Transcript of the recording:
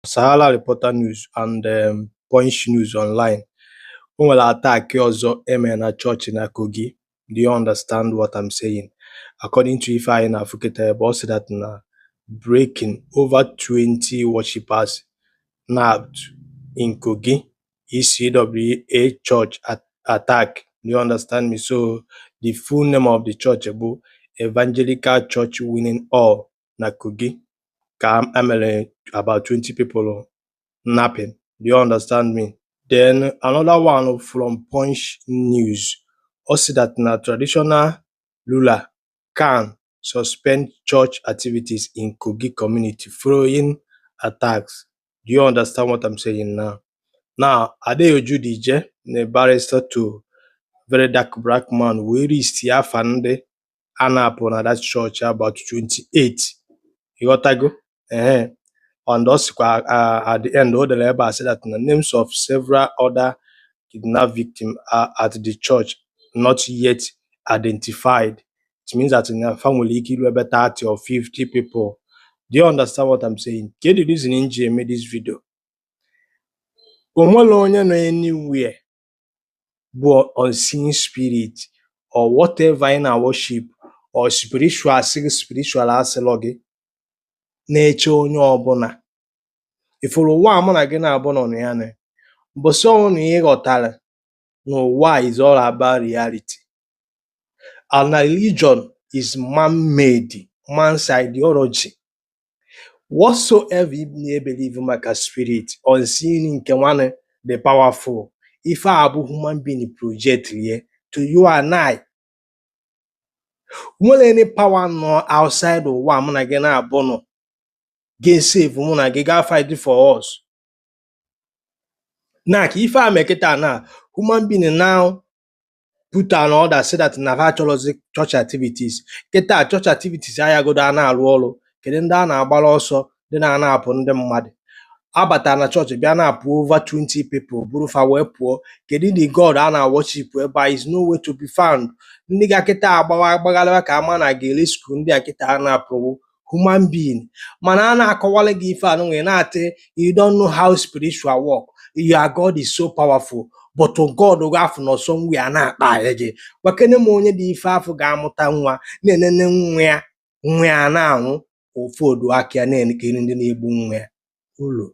Sahara Reporter News and Punch News Online. When will attack also na church in Kogi? Do you understand what I'm saying? According to Ifa in Africa, boss that na breaking over 20 worshippers nabbed in Kogi, ECWA church attack. Do you understand me? So the full name of the church bụ Evangelical Church Winning All na Kogi. About 20 people napping. Do you understand me? Then another one from Punch News. Also that na traditional ruler can suspend church activities in Kogi community following attacks. Do you understand what I'm saying now? Now, Adeoju Dije, a barrister to very dark black man, where is the Afande Anapon at that church about 28. You got to go? And also at the end, all the labor said that the names of several other kidnapped victims are at the church not yet identified. It means that in a family, kill about 30 or 50 people. Do you understand what I'm saying? Get the reason NJ made this video. Anywhere but unseen spirit or whatever in our worship or spiritual aselogi nature onye ọbụla ifuru ụwa mụ na gị na-abụ nọ ya na mbọsị ọnwụ na ihe ghọtara n'ụwa is all about reality and religion is man-made, man's ideology. Whatsoever you believe maka spirit unseen nke nwane the powerful ife abụ human being project here to you and I. Nwere any power no outside ụwa mụ na gị na-abụ nọ get save mụ na gị ga fight for us. Now, if I make it now, human being now put an order say that na virtual church activities. Get that church activities I go down na arụ ọrụ. Kedu ndị a na-agbara ọsọ dị na-apụ ndị mmadụ. Abata na church bịa na-apụ over 20 people buru fa wee pụọ. Kedu the God a na-worship whereby is no way to be found. Ndị ga-akịta agbaghalịwa ka ama na ga-rescue ndị akịta a na-apụ human being. Mana a na-akọwala gị ife anụ na-ate you don't know how spiritual work. Your God is so powerful, but to God will have no somewhere na akpa wakene mo onye dị ife afọ ga-amụta nwa na-enene nwa ya na anwụ ụfọdụ aka na-enekere ndị na-egbu nwa ya ụlọ